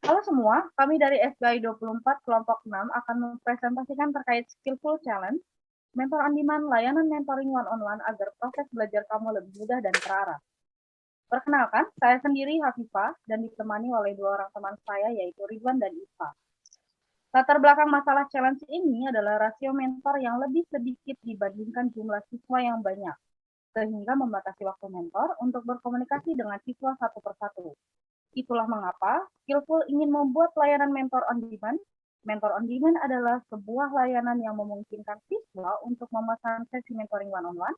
Halo semua, kami dari SBI 24 kelompok 6 akan mempresentasikan terkait Skillful Challenge, Mentor on Demand, layanan mentoring one-on-one agar proses belajar kamu lebih mudah dan terarah. Perkenalkan, saya sendiri Hafifah dan ditemani oleh dua orang teman saya yaitu Ridwan dan Iva. Latar belakang masalah challenge ini adalah rasio mentor yang lebih sedikit dibandingkan jumlah siswa yang banyak, sehingga membatasi waktu mentor untuk berkomunikasi dengan siswa satu persatu. Itulah mengapa Skillful ingin membuat layanan mentor on demand. Mentor on demand adalah sebuah layanan yang memungkinkan siswa untuk memesan sesi mentoring one-on-one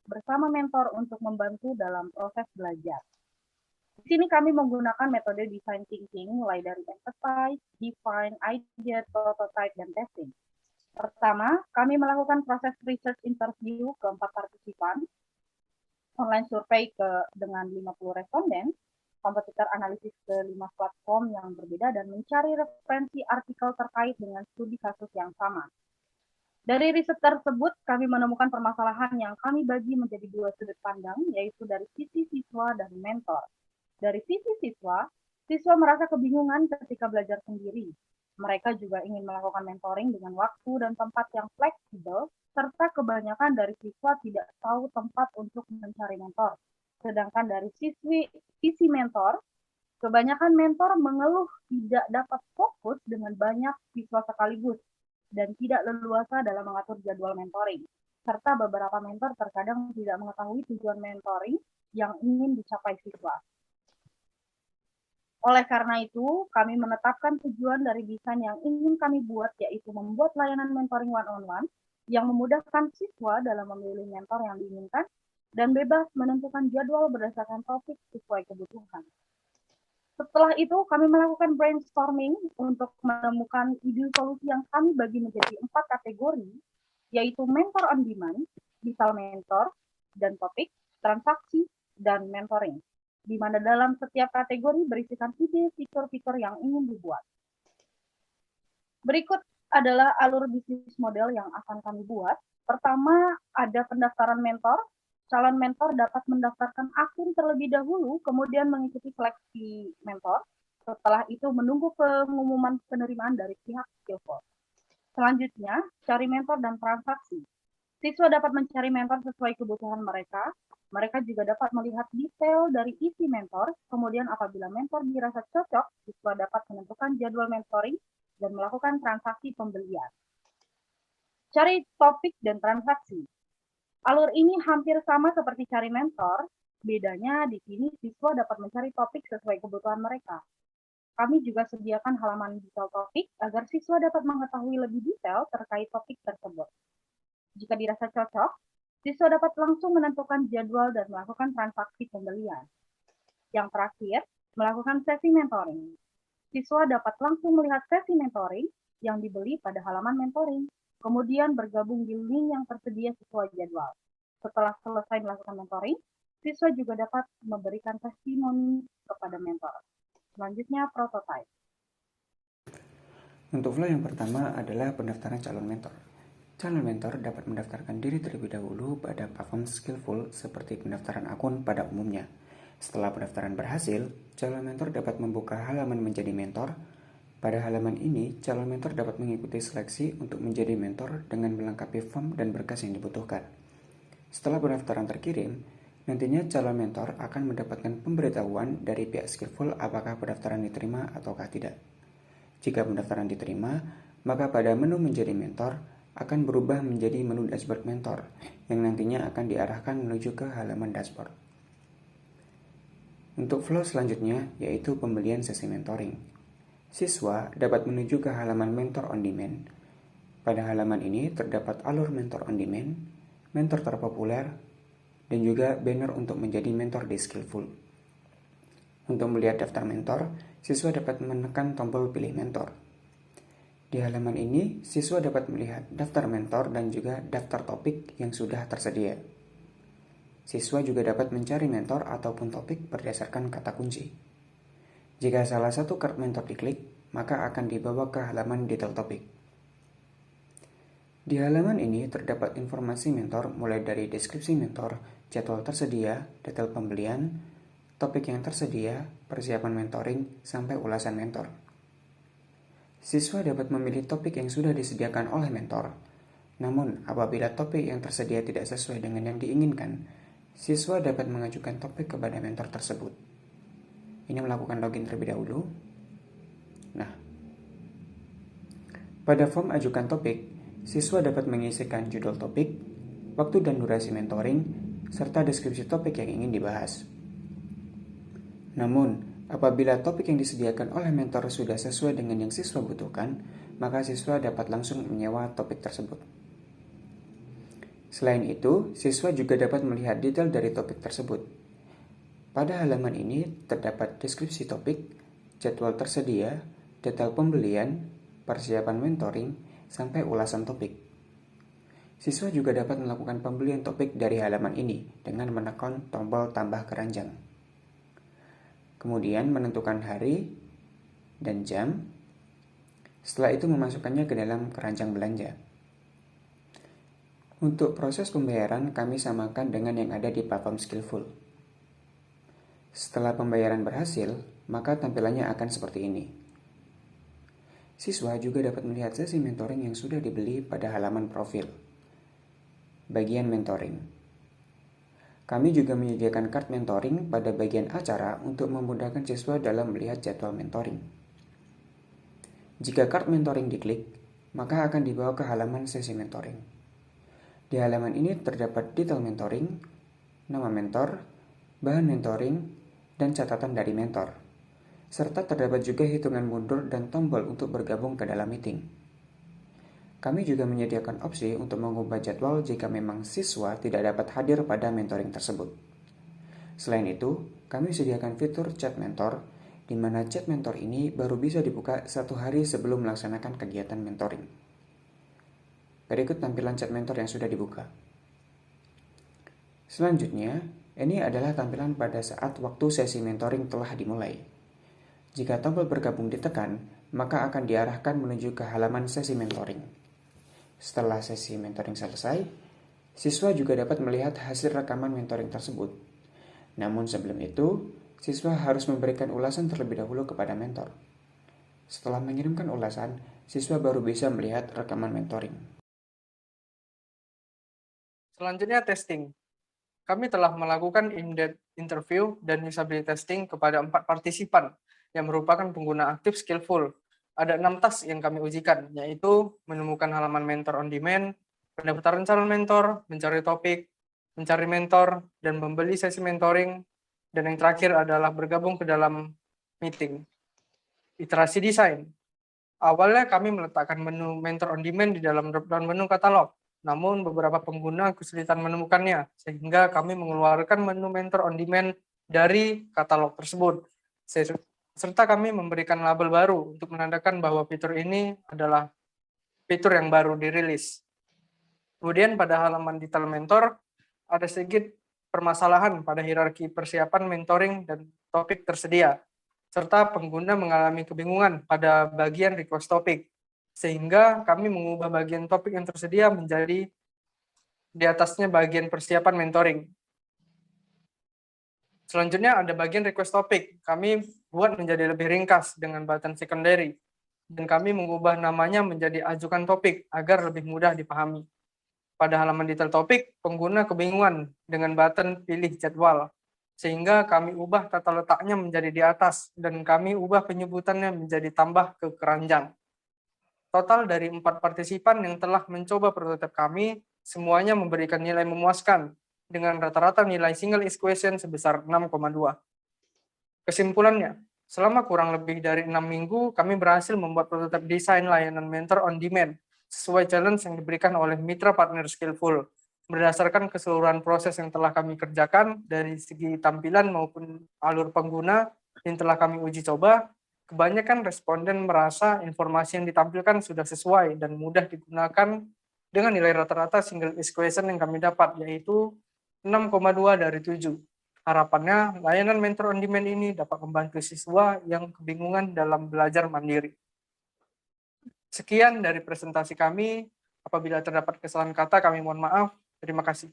bersama mentor untuk membantu dalam proses belajar. Di sini kami menggunakan metode design thinking mulai dari empathize, define, idea, prototype, dan testing. Pertama, kami melakukan proses research interview ke 4 partisipan, online survei dengan 50 responden, kompetitor analisis ke 5 platform yang berbeda, dan mencari referensi artikel terkait dengan studi kasus yang sama. Dari riset tersebut, kami menemukan permasalahan yang kami bagi menjadi dua sudut pandang, yaitu dari sisi siswa dan mentor. Dari sisi siswa, siswa merasa kebingungan ketika belajar sendiri. Mereka juga ingin melakukan mentoring dengan waktu dan tempat yang fleksibel, serta kebanyakan dari siswa tidak tahu tempat untuk mencari mentor. Sedangkan dari sisi mentor, kebanyakan mentor mengeluh tidak dapat fokus dengan banyak siswa sekaligus dan tidak leluasa dalam mengatur jadwal mentoring. Serta beberapa mentor terkadang tidak mengetahui tujuan mentoring yang ingin dicapai siswa. Oleh karena itu, kami menetapkan tujuan dari desain yang ingin kami buat, yaitu membuat layanan mentoring one-on-one yang memudahkan siswa dalam memilih mentor yang diinginkan dan bebas menentukan jadwal berdasarkan topik sesuai kebutuhan. Setelah itu, kami melakukan brainstorming untuk menemukan ide solusi yang kami bagi menjadi 4 kategori, yaitu mentor on demand, digital mentor, dan topik, transaksi, dan mentoring, di mana dalam setiap kategori berisikan ide fitur-fitur yang ingin dibuat. Berikut adalah alur bisnis model yang akan kami buat. Pertama, ada pendaftaran mentor. Calon mentor dapat mendaftarkan akun terlebih dahulu, kemudian mengikuti seleksi mentor. Setelah itu menunggu pengumuman penerimaan dari pihak Skillful. Selanjutnya, cari mentor dan transaksi. Siswa dapat mencari mentor sesuai kebutuhan mereka. Mereka juga dapat melihat detail dari isi mentor. Kemudian apabila mentor dirasa cocok, siswa dapat menentukan jadwal mentoring dan melakukan transaksi pembelian. Cari topik dan transaksi. Alur ini hampir sama seperti cari mentor, bedanya di sini siswa dapat mencari topik sesuai kebutuhan mereka. Kami juga sediakan halaman detail topik agar siswa dapat mengetahui lebih detail terkait topik tersebut. Jika dirasa cocok, siswa dapat langsung menentukan jadwal dan melakukan transaksi pembelian. Yang terakhir, melakukan sesi mentoring. Siswa dapat langsung melihat sesi mentoring yang dibeli pada halaman mentoring, kemudian bergabung di link yang tersedia sesuai jadwal. Setelah selesai melakukan mentoring, siswa juga dapat memberikan testimoni kepada mentor. Selanjutnya, prototype. Untuk flow yang pertama adalah pendaftaran calon mentor. Calon mentor dapat mendaftarkan diri terlebih dahulu pada platform Skillful seperti pendaftaran akun pada umumnya. Setelah pendaftaran berhasil, calon mentor dapat membuka halaman menjadi mentor. Pada halaman ini, calon mentor dapat mengikuti seleksi untuk menjadi mentor dengan melengkapi form dan berkas yang dibutuhkan. Setelah pendaftaran terkirim, nantinya calon mentor akan mendapatkan pemberitahuan dari pihak Skillful apakah pendaftaran diterima ataukah tidak. Jika pendaftaran diterima, maka pada menu menjadi mentor akan berubah menjadi menu dashboard mentor yang nantinya akan diarahkan menuju ke halaman dashboard. Untuk flow selanjutnya yaitu pembelian sesi mentoring. Siswa dapat menuju ke halaman mentor on demand. Pada halaman ini terdapat alur mentor on demand, mentor terpopuler, dan juga banner untuk menjadi mentor di Skillful. Untuk melihat daftar mentor, siswa dapat menekan tombol pilih mentor. Di halaman ini, siswa dapat melihat daftar mentor dan juga daftar topik yang sudah tersedia. Siswa juga dapat mencari mentor ataupun topik berdasarkan kata kunci. Jika salah satu card mentor diklik, maka akan dibawa ke halaman detail topik. Di halaman ini terdapat informasi mentor mulai dari deskripsi mentor, jadwal tersedia, detail pembelian, topik yang tersedia, persiapan mentoring, sampai ulasan mentor. Siswa dapat memilih topik yang sudah disediakan oleh mentor. Namun, apabila topik yang tersedia tidak sesuai dengan yang diinginkan, siswa dapat mengajukan topik kepada mentor tersebut. Ini melakukan login terlebih dahulu. Nah, pada form ajukan topik, siswa dapat mengisikan judul topik, waktu dan durasi mentoring, serta deskripsi topik yang ingin dibahas. Namun, apabila topik yang disediakan oleh mentor sudah sesuai dengan yang siswa butuhkan, maka siswa dapat langsung menyewa topik tersebut. Selain itu, siswa juga dapat melihat detail dari topik tersebut. Pada halaman ini terdapat deskripsi topik, jadwal tersedia, detail pembelian, persiapan mentoring, sampai ulasan topik. Siswa juga dapat melakukan pembelian topik dari halaman ini dengan menekan tombol tambah keranjang. Kemudian menentukan hari dan jam. Setelah itu memasukkannya ke dalam keranjang belanja. Untuk proses pembayaran kami samakan dengan yang ada di platform Skillful. Setelah pembayaran berhasil, maka tampilannya akan seperti ini. Siswa juga dapat melihat sesi mentoring yang sudah dibeli pada halaman profil. Bagian mentoring. Kami juga menyediakan card mentoring pada bagian acara untuk memudahkan siswa dalam melihat jadwal mentoring. Jika card mentoring diklik, maka akan dibawa ke halaman sesi mentoring. Di halaman ini terdapat detail mentoring, nama mentor, bahan mentoring, dan catatan dari mentor. Serta terdapat juga hitungan mundur dan tombol untuk bergabung ke dalam meeting. Kami juga menyediakan opsi untuk mengubah jadwal jika memang siswa tidak dapat hadir pada mentoring tersebut. Selain itu, kami sediakan fitur chat mentor, di mana chat mentor ini baru bisa dibuka 1 hari sebelum melaksanakan kegiatan mentoring. Berikut tampilan chat mentor yang sudah dibuka. Selanjutnya, ini adalah tampilan pada saat waktu sesi mentoring telah dimulai. Jika tombol bergabung ditekan, maka akan diarahkan menuju ke halaman sesi mentoring. Setelah sesi mentoring selesai, siswa juga dapat melihat hasil rekaman mentoring tersebut. Namun sebelum itu, siswa harus memberikan ulasan terlebih dahulu kepada mentor. Setelah mengirimkan ulasan, siswa baru bisa melihat rekaman mentoring. Selanjutnya testing. Kami telah melakukan in-depth interview dan usability testing kepada 4 partisipan yang merupakan pengguna aktif Skillful. Ada 6 task yang kami ujikan, yaitu menemukan halaman mentor on demand, pendaftaran calon mentor, mencari topik, mencari mentor, dan membeli sesi mentoring, dan yang terakhir adalah bergabung ke dalam meeting. Iterasi desain. Awalnya kami meletakkan menu mentor on demand di dalam drop-down menu katalog, namun beberapa pengguna kesulitan menemukannya, sehingga kami mengeluarkan menu mentor on demand dari katalog tersebut. Serta kami memberikan label baru untuk menandakan bahwa fitur ini adalah fitur yang baru dirilis. Kemudian pada halaman detail mentor, ada sedikit permasalahan pada hierarki persiapan mentoring dan topik tersedia, serta pengguna mengalami kebingungan pada bagian request topik, sehingga kami mengubah bagian topik yang tersedia menjadi di atasnya bagian persiapan mentoring. Selanjutnya ada bagian request topik. Kami buat menjadi lebih ringkas dengan button secondary, dan kami mengubah namanya menjadi ajukan topik agar lebih mudah dipahami. Pada halaman detail topik, pengguna kebingungan dengan button pilih jadwal, sehingga kami ubah tata letaknya menjadi di atas, dan kami ubah penyebutannya menjadi tambah ke keranjang. Total dari 4 partisipan yang telah mencoba prototipe kami, semuanya memberikan nilai memuaskan, dengan rata-rata nilai single equation sebesar 6,2. Kesimpulannya, selama kurang lebih dari 6 minggu, kami berhasil membuat prototipe desain layanan mentor on demand sesuai challenge yang diberikan oleh mitra partner Skillful. Berdasarkan keseluruhan proses yang telah kami kerjakan dari segi tampilan maupun alur pengguna yang telah kami uji coba, kebanyakan responden merasa informasi yang ditampilkan sudah sesuai dan mudah digunakan dengan nilai rata-rata single equation yang kami dapat, yaitu 6,2 dari 7. Harapannya, layanan mentor on demand ini dapat membantu siswa yang kebingungan dalam belajar mandiri. Sekian dari presentasi kami. Apabila terdapat kesalahan kata, kami mohon maaf. Terima kasih.